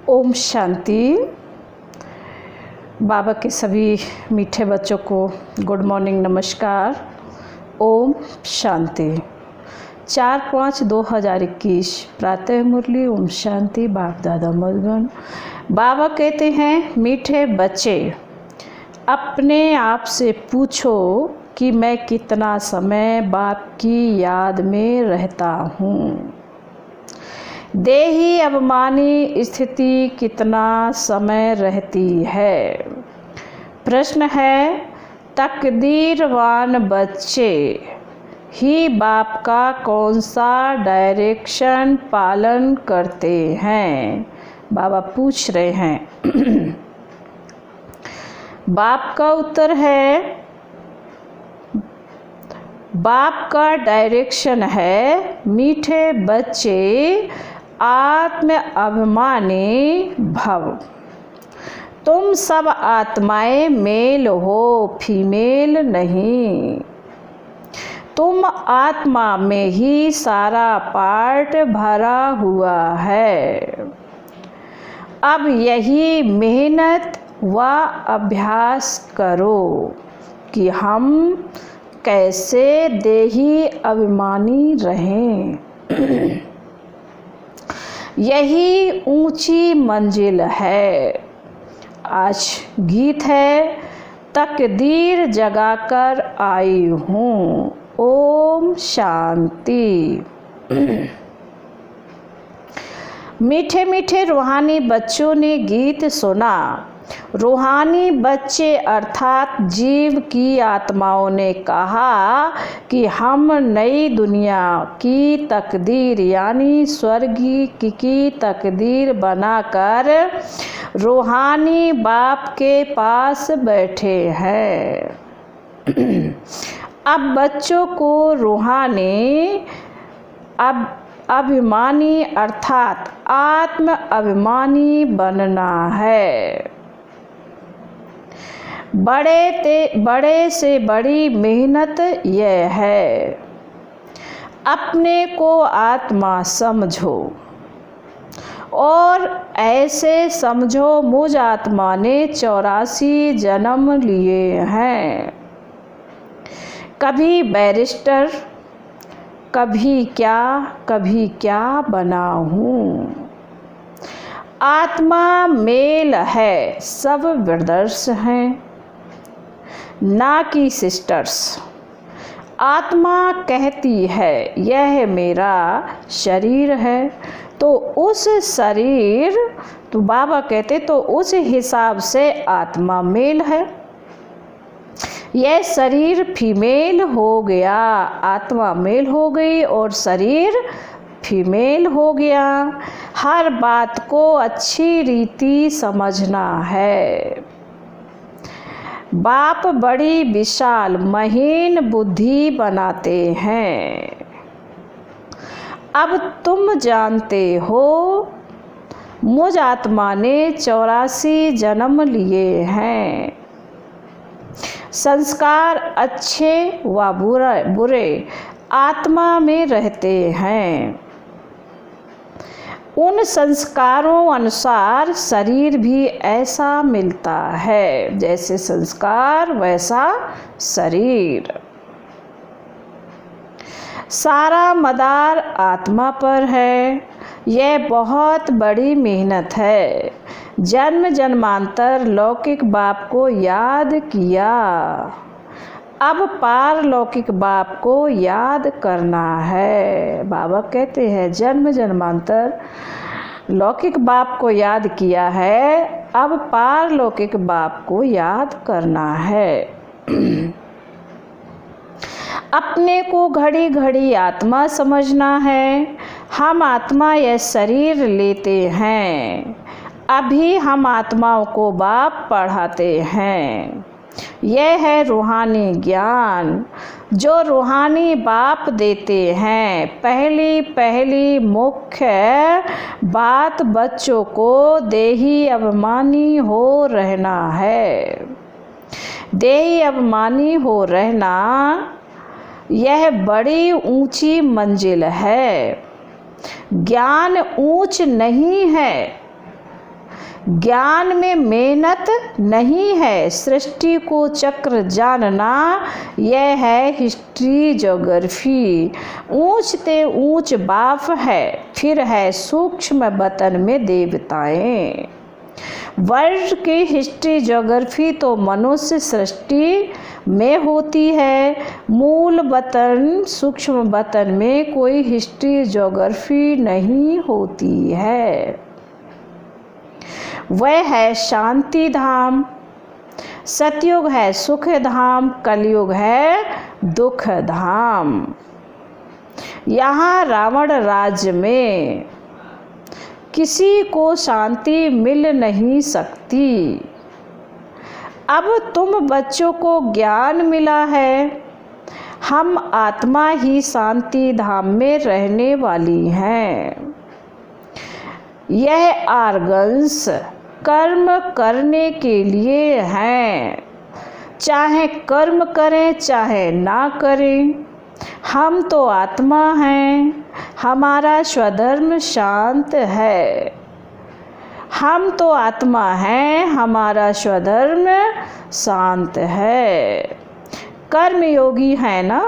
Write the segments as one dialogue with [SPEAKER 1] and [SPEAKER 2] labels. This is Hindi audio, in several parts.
[SPEAKER 1] ओम शांति। बाबा के सभी मीठे बच्चों को गुड मॉर्निंग, नमस्कार। ओम शांति। 4/5/2021 प्रातः मुरली। ओम शांति। बाप दादा मधुबन। बाबा कहते हैं, मीठे बच्चे अपने आप से पूछो कि मैं कितना समय बाप की याद में रहता हूँ। देही अभिमानी स्थिति कितना समय रहती है। प्रश्न है, तकदीरवान बच्चे ही बाप का कौन सा डायरेक्शन पालन करते हैं। बाबा पूछ रहे हैं। बाप का उत्तर है, बाप का डायरेक्शन है, मीठे बच्चे आत्म अभिमानी भव। तुम सब आत्माएं मेल हो, फीमेल नहीं। तुम आत्मा में ही सारा पार्ट भरा हुआ है। अब यही मेहनत व अभ्यास करो कि हम कैसे देही अभिमानी रहें। यही ऊंची मंजिल है। आज गीत है, तकदीर जगाकर आई हूँ। ओम शांति। मीठे मीठे रूहानी बच्चों ने गीत सुना। रूहानी बच्चे अर्थात जीव की आत्माओं ने कहा कि हम नई दुनिया की तकदीर यानी स्वर्ग की तकदीर बनाकर रूहानी बाप के पास बैठे हैं। अब बच्चों को रूहानी अभिमानी अर्थात आत्म अभिमानी बनना है। बड़े से बड़ी मेहनत यह है, अपने को आत्मा समझो और ऐसे समझो मुझ आत्मा ने 84 जन्म लिए हैं। कभी बैरिस्टर, कभी क्या बना हूँ। आत्मा मेल है, सब ब्रदर्स हैं, ना कि सिस्टर्स। आत्मा कहती है यह मेरा शरीर है, तो उस शरीर, तो बाबा कहते तो उस हिसाब से आत्मा मेल है। यह शरीर फीमेल हो गया, आत्मा मेल हो गई और शरीर फीमेल हो गया। हर बात को अच्छी रीति समझना है। बाप बड़ी विशाल महीन बुद्धि बनाते हैं। अब तुम जानते हो मुझ आत्मा ने 84 जन्म लिए हैं। संस्कार अच्छे व बुरे आत्मा में रहते हैं। उन संस्कारों अनुसार शरीर भी ऐसा मिलता है, जैसे संस्कार वैसा शरीर। सारा मदार आत्मा पर है। यह बहुत बड़ी मेहनत है। जन्म जन्मांतर लौकिक बाप को याद किया, अब पारलौकिक बाप को याद करना है। बाबा कहते हैं, जन्म जन्मांतर लौकिक बाप को याद किया है, अब पारलौकिक बाप को याद करना है। अपने को घड़ी घड़ी आत्मा समझना है। हम आत्मा यह शरीर लेते हैं। अभी हम आत्माओं को बाप पढ़ाते हैं। यह है रूहानी ज्ञान जो रूहानी बाप देते हैं। पहली मुख्य बात बच्चों को देही अभिमानी हो रहना है। देही अभिमानी हो रहना यह बड़ी ऊंची मंजिल है। ज्ञान ऊंच नहीं है, ज्ञान में मेहनत नहीं है, सृष्टि को चक्र जानना यह है हिस्ट्री ज्योग्राफी। ऊंच ते ऊंच बाप है, फिर है सूक्ष्म बतन में देवताएं। वर्ल्ड की हिस्ट्री ज्योग्राफी तो मनुष्य सृष्टि में होती है, मूल बतन सूक्ष्म बतन में कोई हिस्ट्री ज्योग्राफी नहीं होती है। वह है शांति धाम, सतयुग है सुख धाम, कलयुग है दुख धाम। यहाँ रावण राज्य में किसी को शांति मिल नहीं सकती। अब तुम बच्चों को ज्ञान मिला है, हम आत्मा ही शांति धाम में रहने वाली हैं। यह आर्गन्स कर्म करने के लिए हैं, चाहे कर्म करें चाहे ना करें। हम तो आत्मा हैं, हमारा स्वधर्म शांत है। हम तो आत्मा हैं, हमारा स्वधर्म शांत है। कर्म योगी है ना,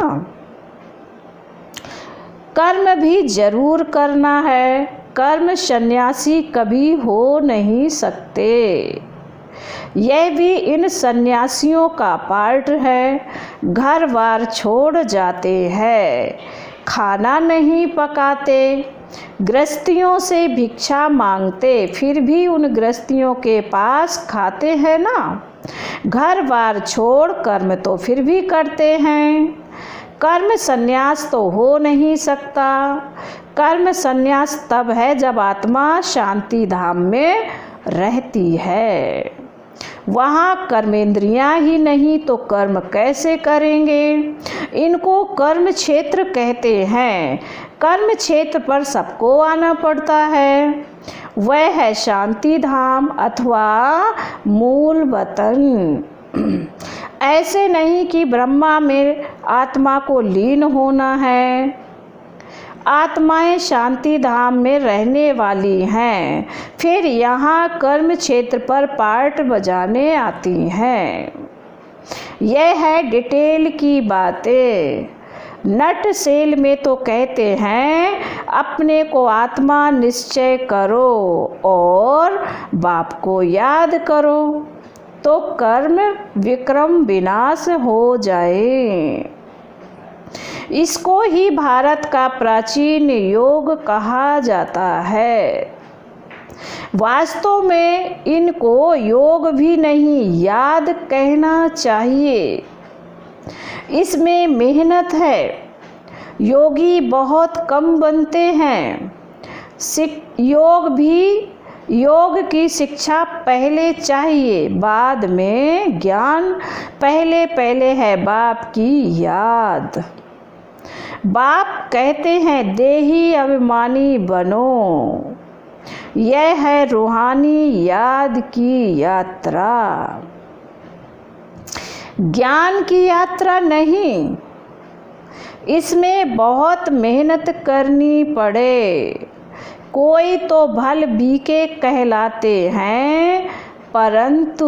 [SPEAKER 1] कर्म भी जरूर करना है। कर्म सन्यासी कभी हो नहीं सकते। यह भी इन सन्यासियों का पार्ट है। घर बार छोड़ जाते हैं, खाना नहीं पकाते, गृहस्थियों से भिक्षा मांगते, फिर भी उन गृहस्थियों के पास खाते हैं ना। घर बार छोड़ कर्म तो फिर भी करते हैं। कर्म संन्यास तो हो नहीं सकता। कर्म संन्यास तब है जब आत्मा शांति धाम में रहती है। वहाँ कर्मेंद्रियाँ ही नहीं तो कर्म कैसे करेंगे। इनको कर्म क्षेत्र कहते हैं। कर्म क्षेत्र पर सबको आना पड़ता है। वह है शांति धाम अथवा मूल वतन। ऐसे नहीं कि ब्रह्मा में आत्मा को लीन होना है। आत्माएं शांति धाम में रहने वाली हैं, फिर यहाँ कर्म क्षेत्र पर पार्ट बजाने आती हैं। यह है डिटेल की बातें। नट सेल में तो कहते हैं अपने को आत्मा निश्चय करो और बाप को याद करो तो कर्म विक्रम विनाश हो जाए। इसको ही भारत का प्राचीन योग कहा जाता है। वास्तव में इनको योग भी नहीं याद कहना चाहिए। इसमें मेहनत है। योगी बहुत कम बनते हैं। योग की शिक्षा पहले चाहिए, बाद में ज्ञान। पहले है बाप की याद। बाप कहते हैं देही अभिमानी बनो। यह है रूहानी याद की यात्रा, ज्ञान की यात्रा नहीं। इसमें बहुत मेहनत करनी पड़े। कोई तो भल बीके कहलाते हैं, परंतु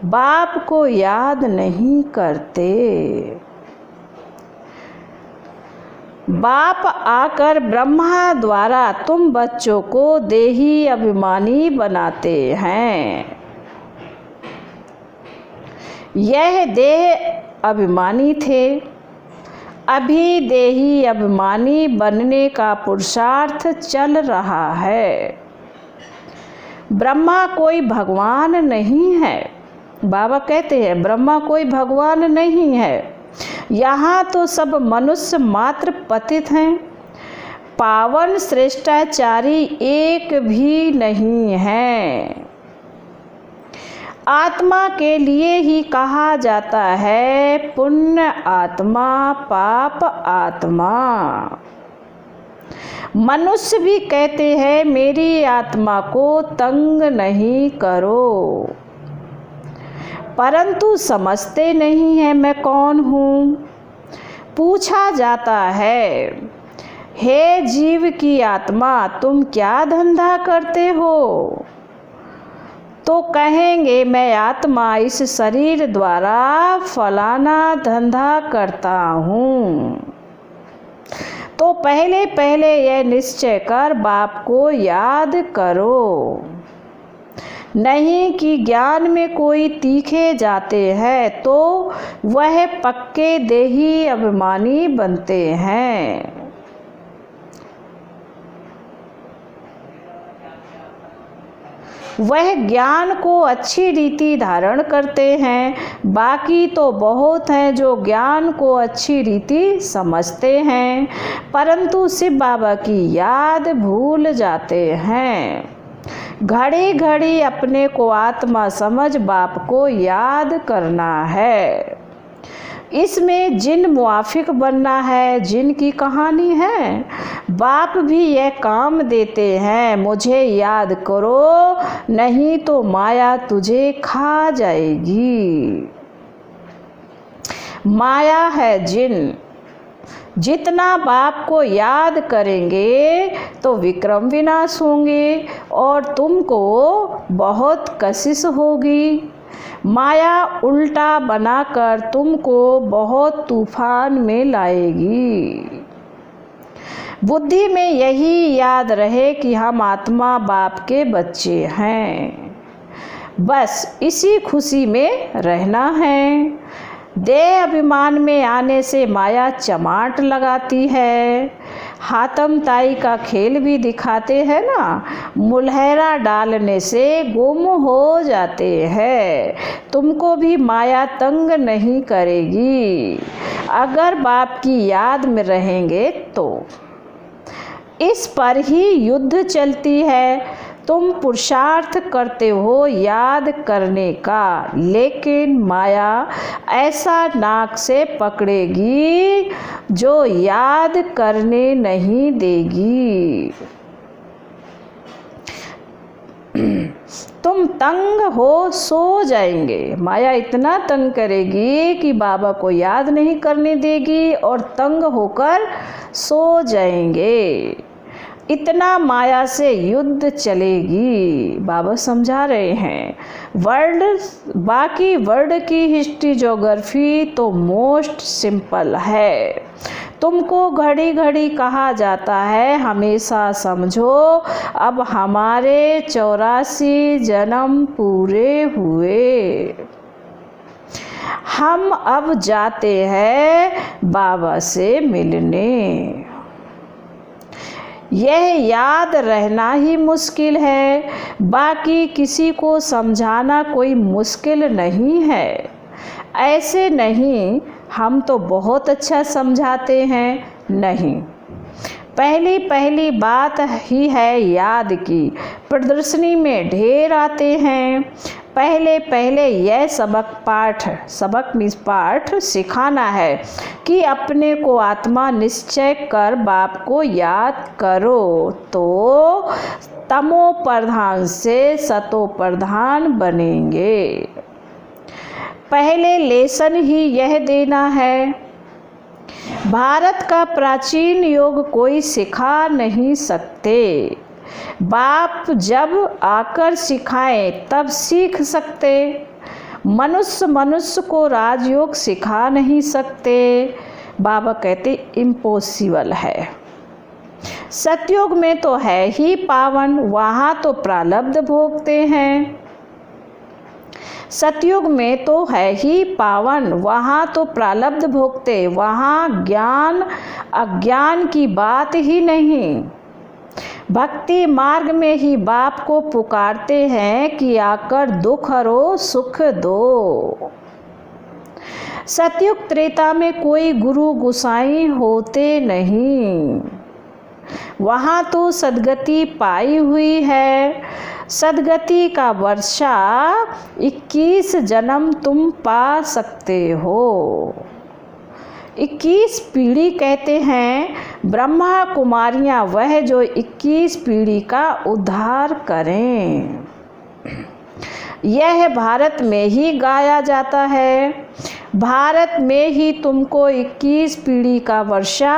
[SPEAKER 1] बाप को याद नहीं करते। बाप आकर ब्रह्मा द्वारा तुम बच्चों को देही अभिमानी बनाते हैं। यह देह अभिमानी थे, अभी देही अभिमानी बनने का पुरुषार्थ चल रहा है। ब्रह्मा कोई भगवान नहीं है। बाबा कहते हैं ब्रह्मा कोई भगवान नहीं है। यहाँ तो सब मनुष्य मात्र पतित हैं। पावन श्रेष्ठाचारी एक भी नहीं है। आत्मा के लिए ही कहा जाता है पुण्य आत्मा पाप आत्मा। मनुष्य भी कहते हैं मेरी आत्मा को तंग नहीं करो, परंतु समझते नहीं है मैं कौन हूँ। पूछा जाता है हे जीव की आत्मा तुम क्या धंधा करते हो। तो कहेंगे मैं आत्मा इस शरीर द्वारा फलाना धंधा करता हूँ। तो पहले पहले यह निश्चय कर बाप को याद करो, नहीं कि ज्ञान में कोई तीखे जाते हैं तो वह पक्के देही अभिमानी बनते हैं। वह ज्ञान को अच्छी रीति धारण करते हैं, बाकी तो बहुत हैं जो ज्ञान को अच्छी रीति समझते हैं परंतु शिव बाबा की याद भूल जाते हैं। घड़ी घड़ी अपने को आत्मा समझ बाप को याद करना है। इसमें जिन मुआफिक बनना है, जिनकी कहानी है, बाप भी यह काम देते हैं, मुझे याद करो नहीं तो माया तुझे खा जाएगी। माया है जिन, जितना बाप को याद करेंगे तो विक्रम विनाश होंगे और तुमको बहुत कशिश होगी। माया उल्टा बनाकर तुमको बहुत तूफान में लाएगी। बुद्धि में यही याद रहे कि हम आत्मा बाप के बच्चे हैं, बस इसी खुशी में रहना है। देह अभिमान में आने से माया चमाट लगाती है। हातम ताई का खेल भी दिखाते हैं ना, मुलहरा डालने से गुम हो जाते हैं। तुमको भी माया तंग नहीं करेगी अगर बाप की याद में रहेंगे तो। इस पर ही युद्ध चलती है। तुम पुरुषार्थ करते हो याद करने का, लेकिन माया ऐसा नाक से पकड़ेगी जो याद करने नहीं देगी। तुम तंग हो सो जाएंगे। माया इतना तंग करेगी कि बाबा को याद नहीं करने देगी और तंग होकर सो जाएंगे। इतना माया से युद्ध चलेगी। बाबा समझा रहे हैं। बाकी वर्ल्ड की हिस्ट्री ज्योग्राफी तो मोस्ट सिंपल है। तुमको घड़ी घड़ी कहा जाता है हमेशा समझो अब हमारे 84 जन्म पूरे हुए, हम अब जाते हैं बाबा से मिलने। यह याद रहना ही मुश्किल है, बाकी किसी को समझाना कोई मुश्किल नहीं है। ऐसे नहीं हम तो बहुत अच्छा समझाते हैं, नहीं। पहली पहली बात ही है याद की। प्रदर्शनी में ढेर आते हैं। पहले पहले यह सबक पाठ सिखाना है कि अपने को आत्मा निश्चय कर बाप को याद करो तो तमो प्रधान से सतो प्रधान बनेंगे। पहले लेसन ही यह देना है। भारत का प्राचीन योग कोई सिखा नहीं सकते। बाप जब आकर सिखाए तब सीख सकते। मनुष्य को राजयोग सिखा नहीं सकते। बाबा कहते इम्पॉसिबल है। सतयुग में तो है ही पावन, वहाँ तो प्रारब्ध भोगते हैं। सतयुग में तो है ही पावन, वहाँ तो प्रारब्ध भोगते, वहाँ ज्ञान अज्ञान की बात ही नहीं। भक्ति मार्ग में ही बाप को पुकारते हैं कि आकर दुख हरो सुख दो। सतयुग त्रेता में कोई गुरु गुसाई होते नहीं, वहाँ तो सदगति पाई हुई है। सदगति का वर्षा 21 जन्म तुम पा सकते हो। 21 पीढ़ी कहते हैं ब्रह्मा कुमारियाँ वह जो 21 पीढ़ी का उद्धार करें। यह भारत में ही गाया जाता है। भारत में ही तुमको 21 पीढ़ी का वर्षा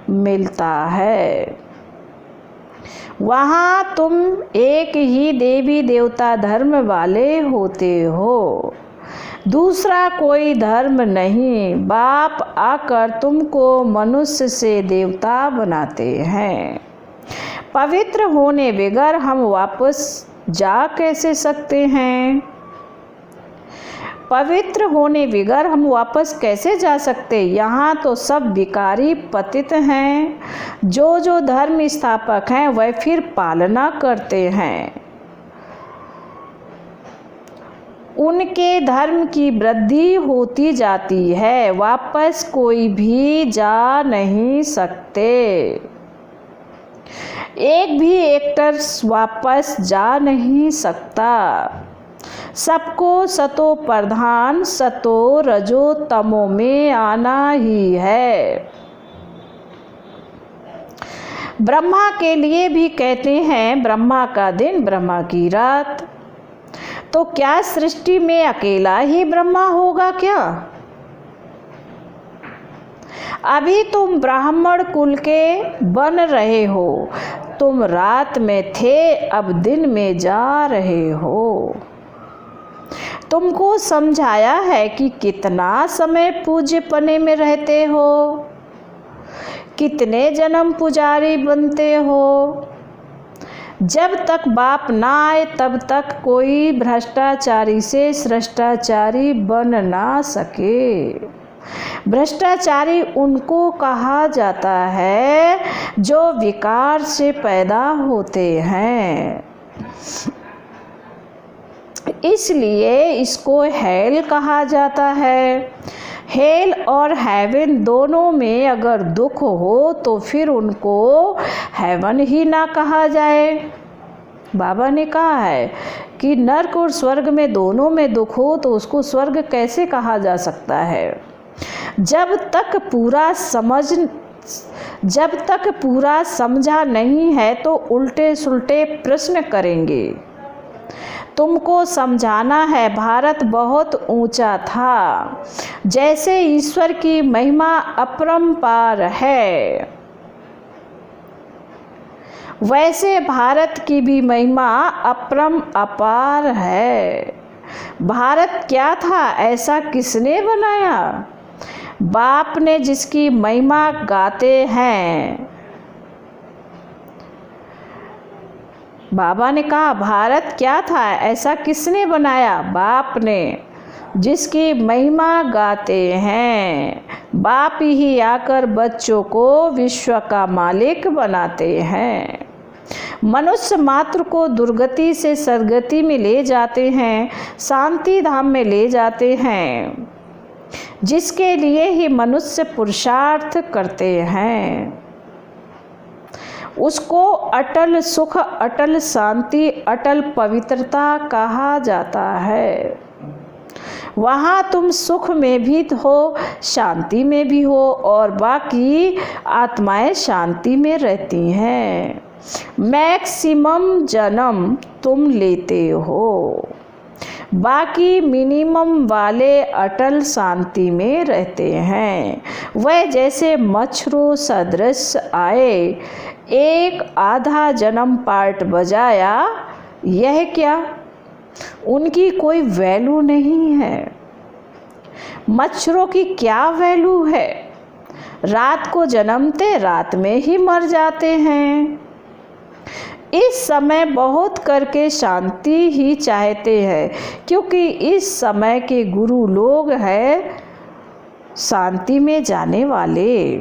[SPEAKER 1] मिलता है। वहाँ तुम एक ही देवी देवता धर्म वाले होते हो, दूसरा कोई धर्म नहीं। बाप आकर तुमको मनुष्य से देवता बनाते हैं। पवित्र होने बगैर हम वापस जा कैसे सकते हैं? पवित्र होने बगैर हम वापस कैसे जा सकते? यहाँ तो सब विकारी पतित हैं। जो धर्म स्थापक हैं वह फिर पालना करते हैं। उनके धर्म की वृद्धि होती जाती है, वापस कोई भी जा नहीं सकते। एक भी एक्टर वापस जा नहीं सकता। सबको सतो प्रधान सतो रजो तमो में आना ही है। ब्रह्मा के लिए भी कहते हैं ब्रह्मा का दिन ब्रह्मा की रात। तो क्या सृष्टि में अकेला ही ब्रह्मा होगा क्या? अभी तुम ब्राह्मण कुल के बन रहे हो। तुम रात में थे, अब दिन में जा रहे हो। तुमको समझाया है कि कितना समय पूज्य पने में रहते हो, कितने जन्म पुजारी बनते हो। जब तक बाप ना आए तब तक कोई भ्रष्टाचारी से श्रेष्ठाचारी बन ना सके। भ्रष्टाचारी उनको कहा जाता है जो विकार से पैदा होते हैं। इसलिए इसको हेल कहा जाता है। हेल और हेवन दोनों में अगर दुख हो तो फिर उनको हेवन ही ना कहा जाए। बाबा ने कहा है कि नर्क और स्वर्ग में दोनों में दुख हो तो उसको स्वर्ग कैसे कहा जा सकता है? जब तक पूरा समझा नहीं है तो उल्टे सुल्टे प्रश्न करेंगे। तुमको समझाना है भारत बहुत ऊंचा था। जैसे ईश्वर की महिमा अपरंपार है, वैसे भारत की भी महिमा अपरंपार है। भारत क्या था, ऐसा किसने बनाया? बाप ने जिसकी महिमा गाते हैं। बाबा ने कहा भारत क्या था, ऐसा किसने बनाया? बाप ने जिसकी महिमा गाते हैं। बाप ही आकर बच्चों को विश्व का मालिक बनाते हैं। मनुष्य मात्र को दुर्गति से सद्गति में ले जाते हैं, शांति धाम में ले जाते हैं, जिसके लिए ही मनुष्य पुरुषार्थ करते हैं। उसको अटल सुख, अटल शांति, अटल पवित्रता कहा जाता है। वहाँ तुम सुख में भी हो, शांति में भी हो और बाकी आत्माएं शांति में रहती हैं। मैक्सिमम जन्म तुम लेते हो, बाकी मिनिमम वाले अटल शांति में रहते हैं। वह जैसे मच्छरों सदृश आए, एक आधा जन्म पार्ट बजाया, यह क्या? उनकी कोई वैल्यू नहीं है। मच्छरों की क्या वैल्यू है? रात को जन्मते रात में ही मर जाते हैं। इस समय बहुत करके शांति ही चाहते हैं, क्योंकि इस समय के गुरु लोग हैं शांति में जाने वाले।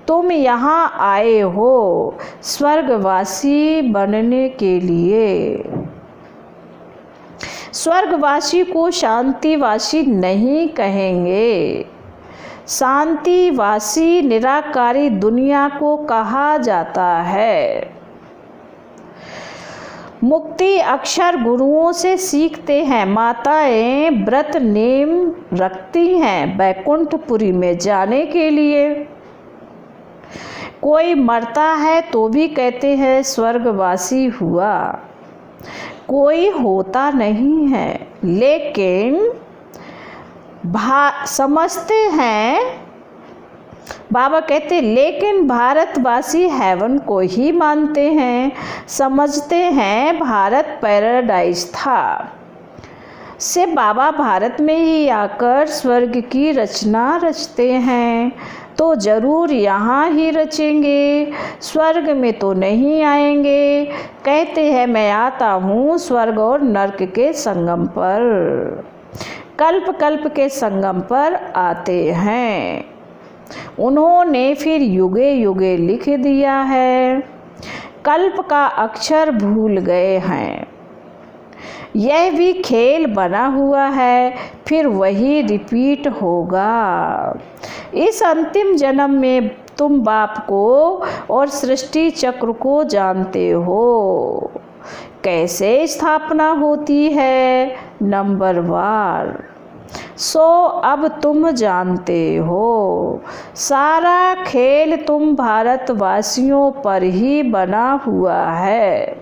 [SPEAKER 1] तुम यहाँ आए हो स्वर्गवासी बनने के लिए। स्वर्गवासी को शांतिवासी नहीं कहेंगे। शांतिवासी निराकारी दुनिया को कहा जाता है। मुक्ति अक्षर गुरुओं से सीखते हैं। माताएं व्रत नेम रखती हैं बैकुंठपुरी में जाने के लिए। कोई मरता है तो भी कहते हैं स्वर्गवासी हुआ। कोई होता नहीं है, लेकिन समझते हैं बाबा कहते लेकिन भारतवासी हेवन को ही मानते हैं, समझते हैं भारत पैराडाइज था। से बाबा भारत में ही आकर स्वर्ग की रचना रचते हैं तो ज़रूर यहाँ ही रचेंगे, स्वर्ग में तो नहीं आएंगे। कहते हैं मैं आता हूँ स्वर्ग और नर्क के संगम पर, कल्प कल्प के संगम पर आते हैं। उन्होंने फिर युगे युगे लिख दिया है, कल्प का अक्षर भूल गए हैं। यह भी खेल बना हुआ है, फिर वही रिपीट होगा। इस अंतिम जन्म में तुम बाप को और सृष्टि चक्र को जानते हो, कैसे स्थापना होती है नंबरवार। सो अब तुम जानते हो, सारा खेल तुम भारतवासियों पर ही बना हुआ है।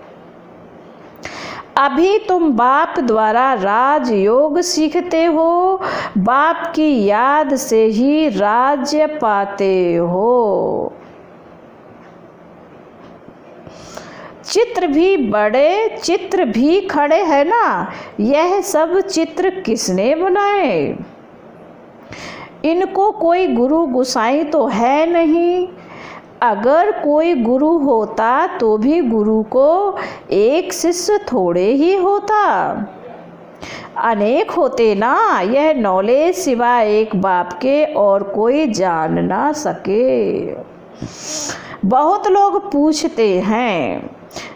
[SPEAKER 1] अभी तुम बाप द्वारा राजयोग सीखते हो, बाप की याद से ही राज्य पाते हो। चित्र भी बड़े, चित्र भी खड़े हैं ना, यह सब चित्र किसने बनाए? इनको कोई गुरु गुसाई तो है नहीं। अगर कोई गुरु होता तो भी गुरु को एक शिष्य थोड़े ही होता, अनेक होते ना। यह नॉलेज सिवाय एक बाप के और कोई जान ना सके। बहुत लोग पूछते हैं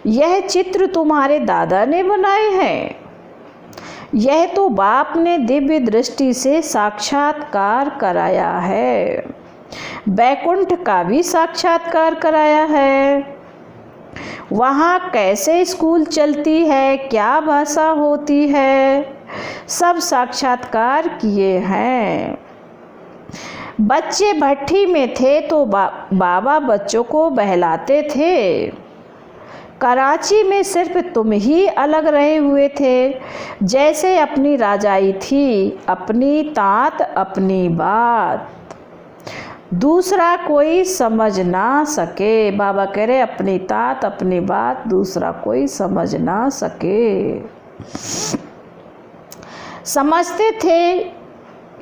[SPEAKER 1] यह चित्र तुम्हारे दादा ने बनाए हैं? यह तो बाप ने दिव्य दृष्टि से साक्षात्कार कराया है, बैकुंठ का भी साक्षात्कार कराया है। वहाँ कैसे स्कूल चलती है, क्या भाषा होती है, सब साक्षात्कार किए हैं। बच्चे भट्ठी में थे तो बाबा बच्चों को बहलाते थे। कराची में सिर्फ तुम ही अलग रहे हुए थे, जैसे अपनी राजाई थी, अपनी तात अपनी बात, दूसरा कोई समझ ना सके। बाबा कह रहे अपनी तात अपनी बात दूसरा कोई समझ ना सके। समझते थे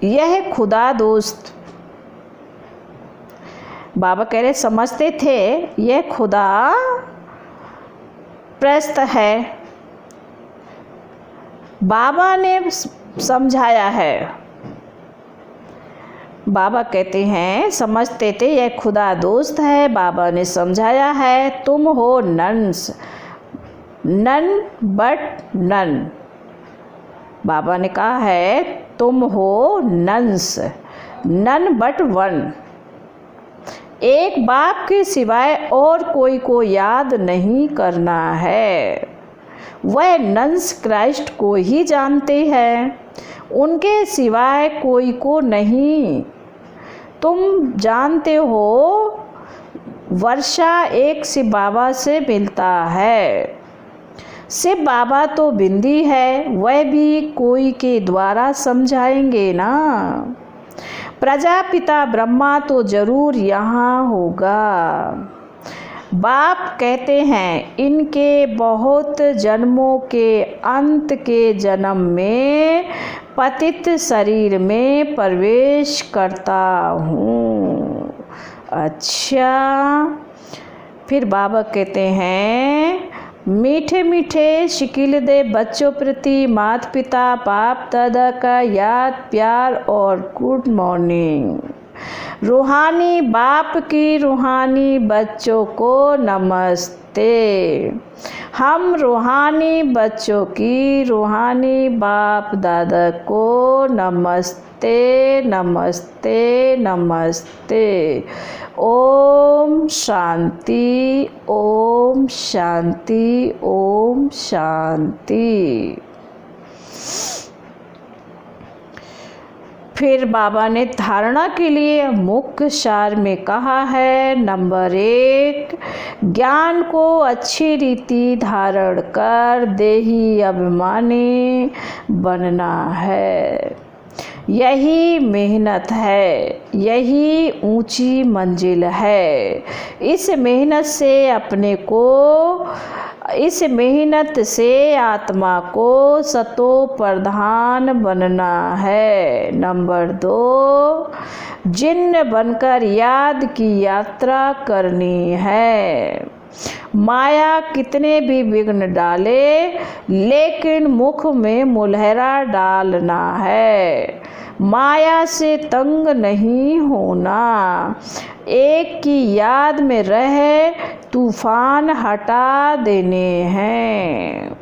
[SPEAKER 1] यह खुदा दोस्त, बाबा कह रहे समझते थे यह खुदा प्रस्त है। बाबा ने समझाया है। बाबा कहते हैं समझते थे यह खुदा दोस्त है, बाबा ने समझाया है। तुम हो नन्स, नन बट नन। बाबा ने कहा है तुम हो नन्स, नन बट वन। एक बाप के सिवाय और कोई को याद नहीं करना है। वह नन्स क्राइस्ट को ही जानते हैं, उनके सिवाय कोई को नहीं। तुम जानते हो वर्षा एक शिव बाबा से मिलता है। शिव बाबा तो बिंदी है, वह भी कोई के द्वारा समझाएंगे ना। प्रजापिता ब्रह्मा तो जरूर यहाँ होगा। बाप कहते हैं इनके बहुत जन्मों के अंत के जन्म में पतित शरीर में प्रवेश करता हूँ। अच्छा, फिर बाबा कहते हैं मीठे मीठे शिकिल दे बच्चों प्रति माता पिता बाप दादा का याद प्यार और गुड मॉर्निंग। रूहानी बाप की रूहानी बच्चों को नमस्ते। हम रूहानी बच्चों की रूहानी बाप दादा को नमस्ते नमस्ते नमस्ते। ओम शांति ओम शांति ओम शांति। फिर बाबा ने धारणा के लिए मुख्य सार में कहा है, नंबर 1, ज्ञान को अच्छी रीति धारण कर देही अभिमानी बनना है। यही मेहनत है, यही ऊंची मंजिल है। इस मेहनत से आत्मा को सतो प्रधान बनना है। नंबर 2, जिन्न बनकर याद की यात्रा करनी है। माया कितने भी विघ्न डाले, लेकिन मुख में मुलहरा डालना है। माया से तंग नहीं होना, एक की याद में रह तूफान हटा देने हैं।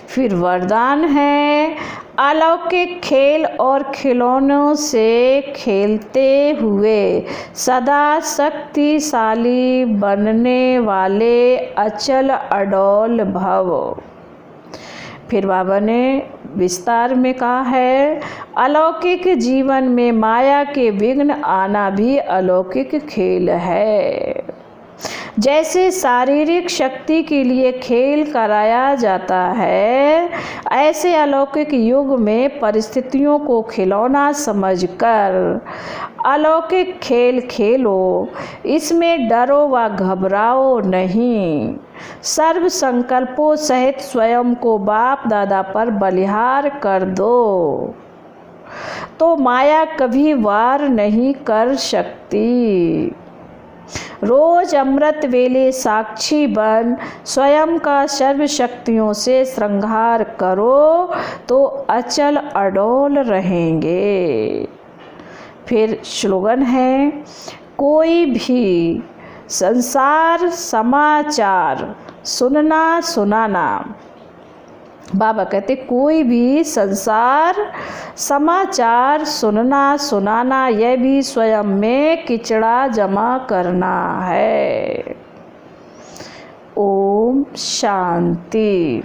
[SPEAKER 1] फिर वरदान है, अलौकिक खेल और खिलौनों से खेलते हुए सदा शक्तिशाली बनने वाले अचल अडोल भव। फिर बाबा ने विस्तार में कहा है, अलौकिक जीवन में माया के विघ्न आना भी अलौकिक खेल है। जैसे शारीरिक शक्ति के लिए खेल कराया जाता है, ऐसे अलौकिक युग में परिस्थितियों को खिलौना समझकर अलौकिक खेल खेलो। इसमें डरो व घबराओ नहीं। सर्व संकल्पों सहित स्वयं को बाप दादा पर बलिहार कर दो, तो माया कभी वार नहीं कर सकती। रोज अमृत वेले साक्षी बन स्वयं का सर्व शक्तियों से श्रृंगार करो, तो अचल अडोल रहेंगे। फिर स्लोगन है, कोई भी संसार समाचार सुनना सुनाना। बाबा कहते कोई भी संसार समाचार सुनना सुनाना, यह भी स्वयं में किचड़ा जमा करना है। ओम शांति।